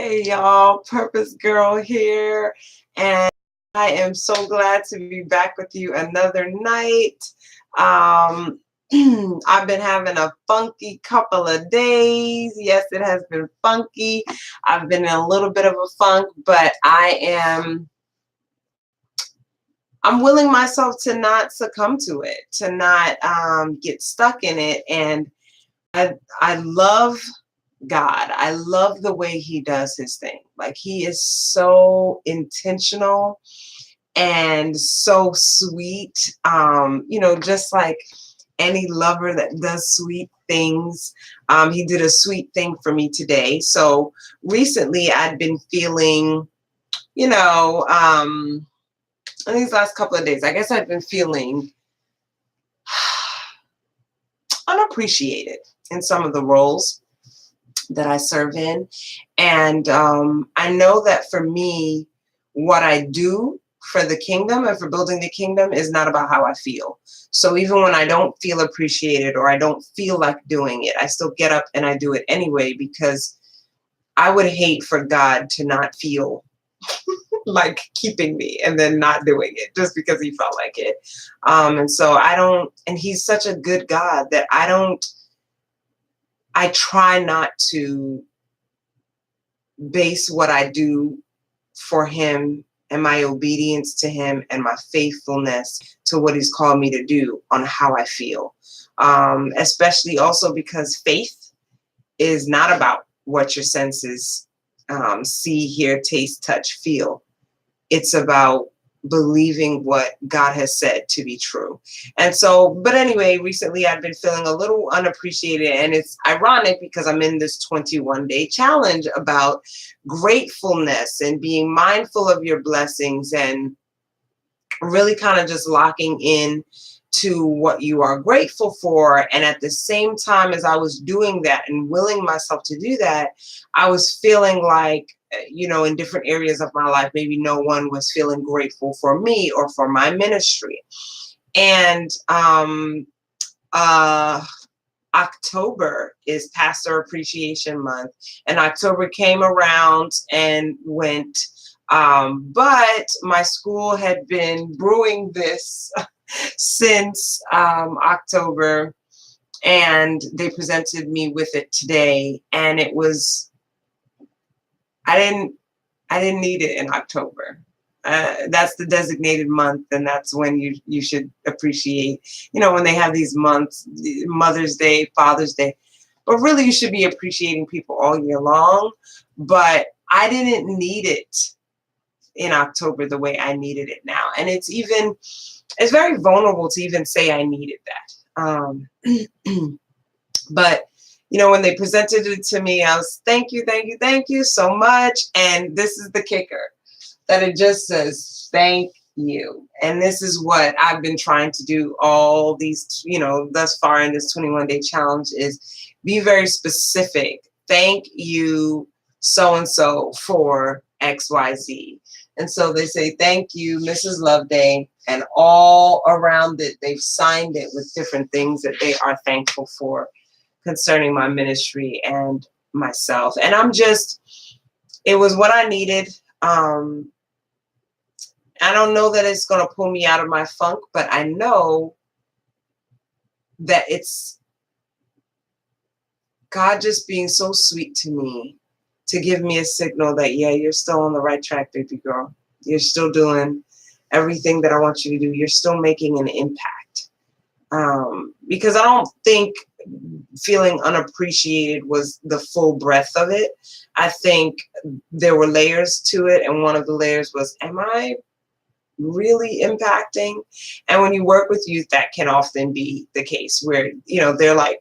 Hey y'all, Purpose Girl here, and I am so glad to be back with you another night. Um, I've been having a funky couple of days. Yes, it has been funky. I've been in a little bit of a funk, but I'm willing myself to not succumb to it, to not get stuck in it, and I love God. I love the way he does his thing. Like he is so intentional and so sweet. Just like any lover that does sweet things. He did a sweet thing for me today. So recently I'd been feeling, you know, in these last couple of days, I guess I've been feeling unappreciated in some of the roles that I serve in. And I know that for me, what I do for the kingdom and for building the kingdom is not about how I feel. So even when I don't feel appreciated or I don't feel like doing it, I still get up and I do it anyway, because I would hate for God to not feel like keeping me and then not doing it just because he felt like it. And so I don't, and he's such a good God that I try not to base what I do for him and my obedience to him and my faithfulness to what he's called me to do on how I feel. Especially also because faith is not about what your senses see, hear, taste, touch, feel. It's about believing what God has said to be true. And so, but anyway, recently I've been feeling a little unappreciated, and it's ironic because I'm in this 21-day challenge about gratefulness and being mindful of your blessings and really kind of just locking in to what you are grateful for. And at the same time as I was doing that and willing myself to do that, I was feeling like, in different areas of my life, maybe no one was feeling grateful for me or for my ministry. And October is Pastor Appreciation Month, and October came around and went. But my school had been brewing this since October, and they presented me with it today, and it was, I didn't need it in October. That's the designated month, and that's when you should appreciate, when they have these months, Mother's Day, Father's Day, but really you should be appreciating people all year long. But I didn't need it in October the way I needed it now. And it's very vulnerable to even say I needed that. But when they presented it to me, I was, thank you so much. And this is the kicker, that it just says, thank you. And this is what I've been trying to do all these, thus far in this 21-day challenge, is be very specific. Thank you, so-and-so, for XYZ. And so they say, thank you, Mrs. Loveday. And all around it, they've signed it with different things that they are thankful for concerning my ministry and myself. And it was what I needed. I don't know that it's going to pull me out of my funk, but I know that it's God just being so sweet to me to give me a signal that, yeah, you're still on the right track, baby girl. You're still doing everything that I want you to do. You're still making an impact. Because I don't think feeling unappreciated was the full breadth of it. I think there were layers to it. And one of the layers was, am I really impacting? And when you work with youth, that can often be the case where, they're like,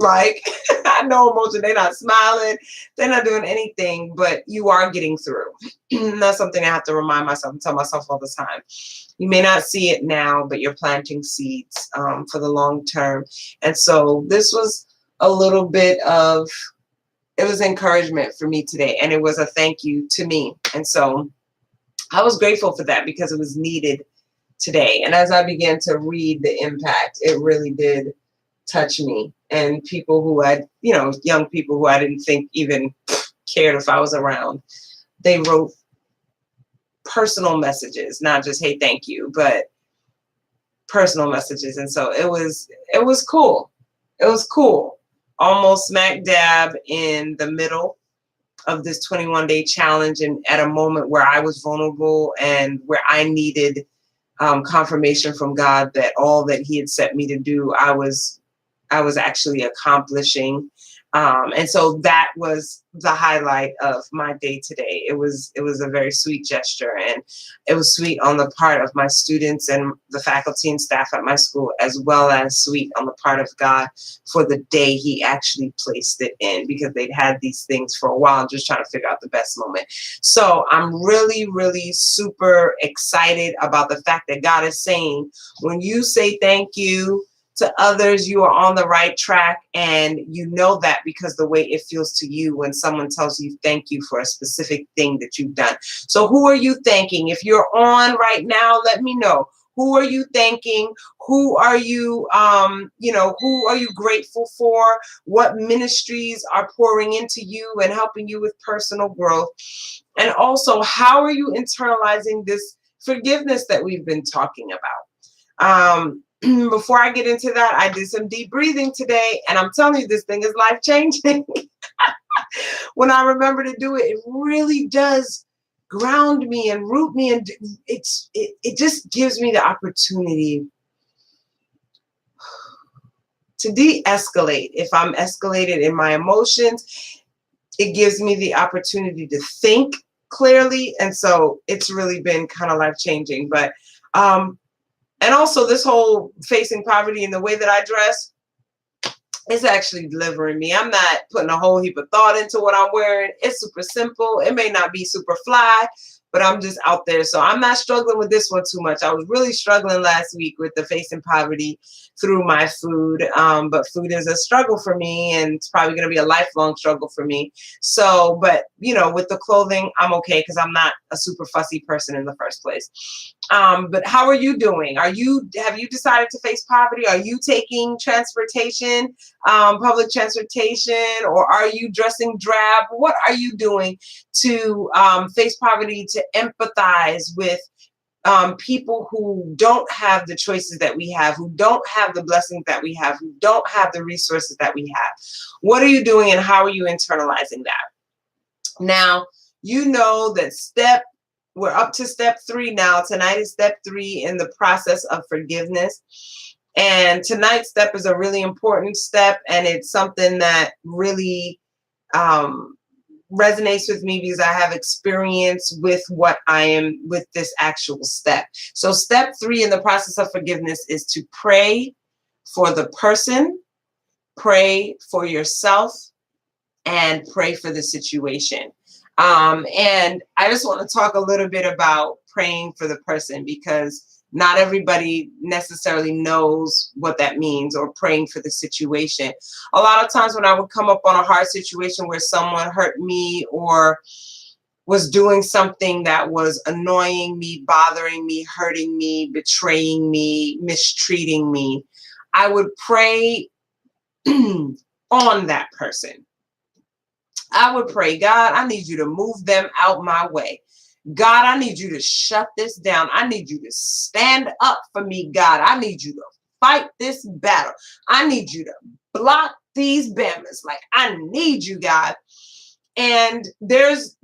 I know emotion, they're not smiling, they're not doing anything, but you are getting through. And that's something I have to remind myself and tell myself all the time. You may not see it now, but you're planting seeds for the long term. And so this was a little bit of, it was encouragement for me today, and it was a thank you to me. And so I was grateful for that because it was needed today. And as I began to read the impact, it really did touch me, and people who I, young people who I didn't think even cared if I was around. They wrote personal messages, not just, hey, thank you, but personal messages. And so it was cool. It was cool. Almost smack dab in the middle of this 21-day challenge, and at a moment where I was vulnerable and where I needed confirmation from God that all that He had set me to do, I was actually accomplishing. And so that was the highlight of my day today. It was a very sweet gesture, and it was sweet on the part of my students and the faculty and staff at my school, as well as sweet on the part of God for the day He actually placed it in, because they'd had these things for a while, just trying to figure out the best moment. So I'm really, really super excited about the fact that God is saying, when you say thank you to others, you are on the right track, and you know that because the way it feels to you when someone tells you thank you for a specific thing that you've done. So who are you thanking? If you're on right now, let me know. Who are you thanking? Who are you, who are you grateful for? What ministries are pouring into you and helping you with personal growth? And also, how are you internalizing this forgiveness that we've been talking about? Before I get into that, I did some deep breathing today, and I'm telling you, this thing is life-changing. When I remember to do it, it really does ground me and root me, and it just gives me the opportunity to de-escalate. If I'm escalated in my emotions, it gives me the opportunity to think clearly, and so it's really been kind of life-changing. But and also, this whole facing poverty and the way that I dress is actually delivering me. I'm not putting a whole heap of thought into what I'm wearing. It's super simple. It may not be super fly, but I'm just out there. So I'm not struggling with this one too much. I was really struggling last week with the facing poverty through my food. But food is a struggle for me, and it's probably going to be a lifelong struggle for me. So, but with the clothing, I'm okay, because I'm not a super fussy person in the first place. But how are you doing? Have you decided to face poverty? Are you taking transportation, public transportation, or are you dressing drab? What are you doing to face poverty, to empathize with people who don't have the choices that we have, who don't have the blessings that we have, who don't have the resources that we have? What are you doing, and how are you internalizing that? Now, that we're up to step 3 now. Tonight is step 3 in the process of forgiveness. And tonight's step is a really important step, and it's something that really resonates with me, because I have experience with with this actual step. So step 3 in the process of forgiveness is to pray for the person, pray for yourself, and pray for the situation. And I just want to talk a little bit about praying for the person, because not everybody necessarily knows what that means, or praying for the situation. A lot of times when I would come up on a hard situation where someone hurt me or was doing something that was annoying me, bothering me, hurting me, betraying me, mistreating me, I would pray on that person. I would pray, God, I need you to move them out my way. God, I need you to shut this down. I need you to stand up for me, God. I need you to fight this battle. I need you to block these bammers. Like, I need you, God. And there is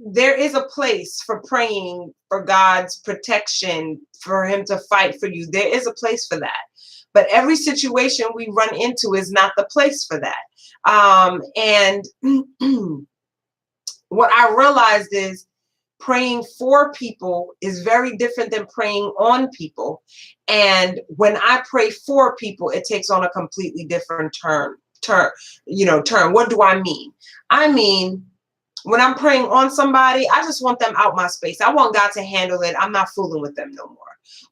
a place for praying for God's protection, for Him to fight for you. There is a place for that. But every situation we run into is not the place for that. And what I realized is, praying for people is very different than praying on people. And when I pray for people, it takes on a completely different turn. What do I mean? I mean, when I'm praying on somebody, I just want them out my space. I want God to handle it. I'm not fooling with them no more.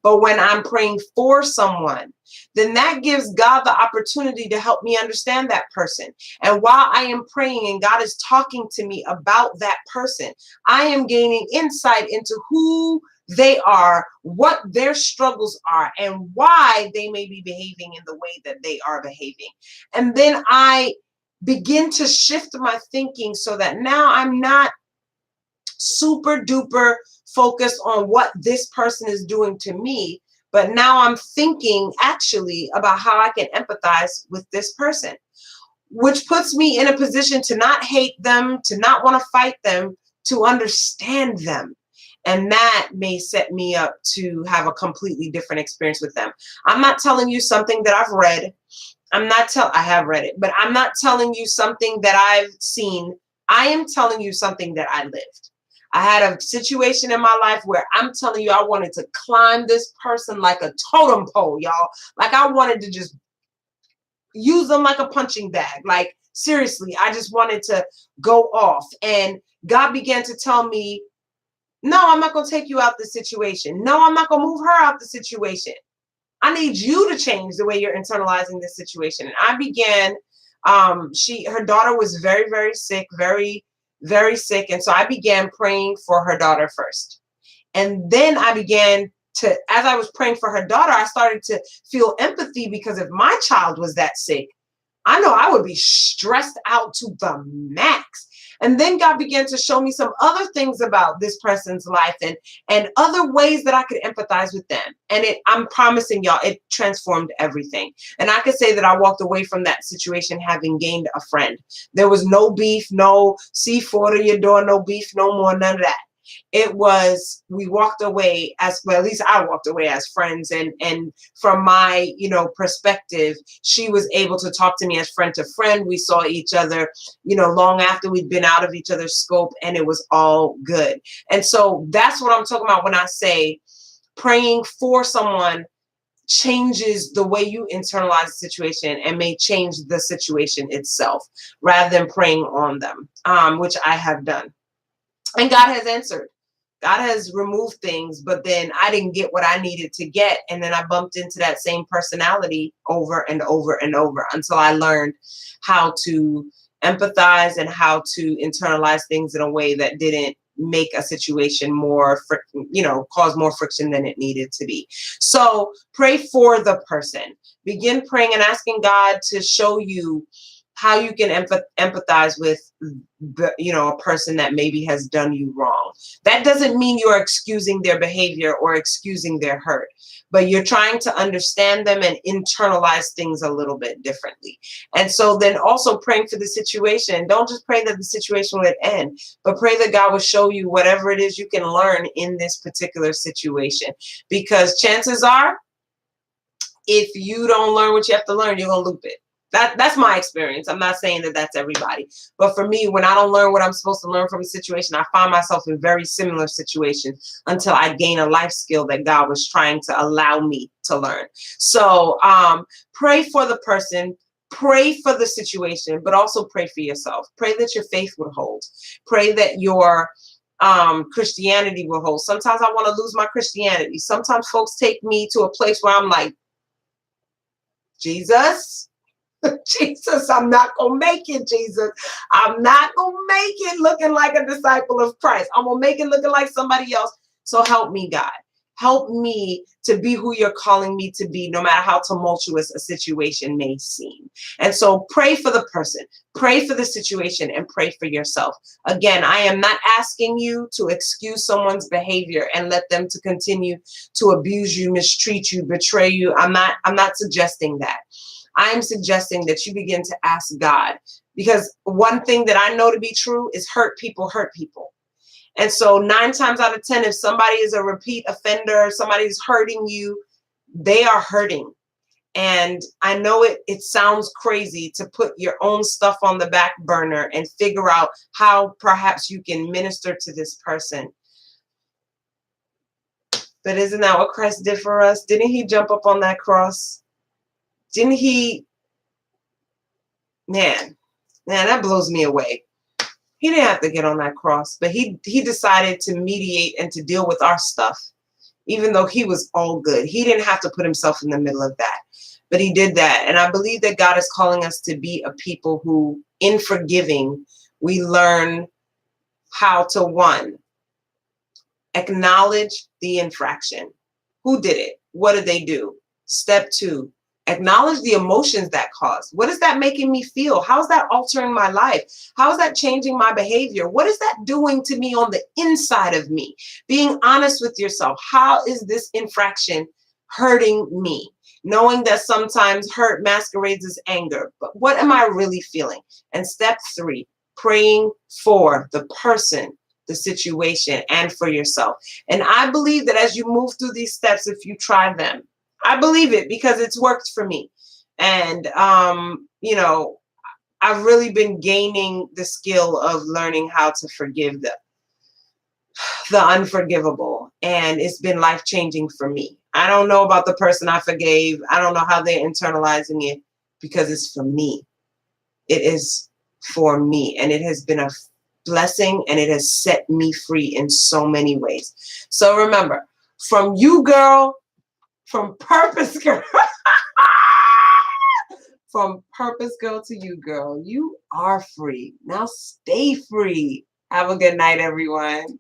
But when I'm praying for someone, then that gives God the opportunity to help me understand that person. And while I am praying and God is talking to me about that person, I am gaining insight into who they are, what their struggles are, and why they may be behaving in the way that they are behaving. And then I begin to shift my thinking so that now I'm not super duper focused on what this person is doing to me, but now I'm thinking actually about how I can empathize with this person, which puts me in a position to not hate them, to not want to fight them, to understand them. And that may set me up to have a completely different experience with them. I'm not telling you something that I've read. I have read it, but I'm not telling you something that I've seen. I am telling you something that I lived. I had a situation in my life where I'm telling you, I wanted to climb this person like a totem pole, y'all. Like I wanted to just use them like a punching bag. Like seriously, I just wanted to go off. And God began to tell me, no, I'm not going to take you out the situation. No, I'm not going to move her out the situation. I need you to change the way you're internalizing this situation. And I began, her daughter was very, very sick, very, very sick. And so I began praying for her daughter first. And then I began to, as I was praying for her daughter, I started to feel empathy, because if my child was that sick, I know I would be stressed out to the max. And then God began to show me some other things about this person's life and other ways that I could empathize with them. And I'm promising y'all, it transformed everything. And I could say that I walked away from that situation having gained a friend. There was no beef, no C4 to your door, no beef, no more, none of that. It was, we walked away as, well, at least I walked away as friends. And from my, perspective, she was able to talk to me as friend to friend. We saw each other, long after we'd been out of each other's scope, and it was all good. And so that's what I'm talking about when I say praying for someone changes the way you internalize the situation and may change the situation itself rather than praying on them, which I have done. And God has answered. God has removed things, but then I didn't get what I needed to get. And then I bumped into that same personality over and over and over until I learned how to empathize and how to internalize things in a way that didn't make a situation more, cause more friction than it needed to be. So pray for the person. Begin praying and asking God to show you how you can empathize with a person that maybe has done you wrong. That doesn't mean you're excusing their behavior or excusing their hurt, but you're trying to understand them and internalize things a little bit differently. And so then also praying for the situation. Don't just pray that the situation would end, but pray that God will show you whatever it is you can learn in this particular situation. Because chances are, if you don't learn what you have to learn, you're going to loop it. That's my experience. I'm not saying that that's everybody. But for me, when I don't learn what I'm supposed to learn from a situation, I find myself in very similar situations until I gain a life skill that God was trying to allow me to learn. So pray for the person, pray for the situation, but also pray for yourself. Pray that your faith would hold. Pray that your Christianity will hold. Sometimes I want to lose my Christianity. Sometimes folks take me to a place where I'm like, Jesus, I'm not going to make it, Jesus. I'm not going to make it looking like a disciple of Christ. I'm going to make it looking like somebody else. So help me, God. Help me to be who you're calling me to be, no matter how tumultuous a situation may seem. And so pray for the person, pray for the situation, and pray for yourself. Again, I am not asking you to excuse someone's behavior and let them to continue to abuse you, mistreat you, betray you. I'm not suggesting that. I am suggesting that you begin to ask God, because one thing that I know to be true is hurt people hurt people. And so 9 times out of 10, if somebody is a repeat offender, somebody's hurting you, they are hurting. And I know it sounds crazy to put your own stuff on the back burner and figure out how perhaps you can minister to this person. But isn't that what Christ did for us? Didn't he jump up on that cross? Didn't he? Man, that blows me away. He didn't have to get on that cross, but he decided to mediate and to deal with our stuff, even though he was all good. He didn't have to put himself in the middle of that, but he did that. And I believe that God is calling us to be a people who, in forgiving, we learn how to, one, Acknowledge the infraction. Who did it? What did they do? Step 2, acknowledge the emotions that caused. What is that making me feel? How is that altering my life? How is that changing my behavior? What is that doing to me on the inside of me? Being honest with yourself. How is this infraction hurting me? Knowing that sometimes hurt masquerades as anger, but what am I really feeling? And step 3, praying for the person, the situation, and for yourself. And I believe that as you move through these steps, if you try them, I believe it because it's worked for me. And, I've really been gaining the skill of learning how to forgive the unforgivable. And it's been life changing for me. I don't know about the person I forgave. I don't know how they're internalizing it because it's for me. It is for me. And it has been a blessing and it has set me free in so many ways. So remember, from you, girl, from Purpose Girl, from Purpose Girl to you, girl, you are free. Now stay free. Have a good night, everyone.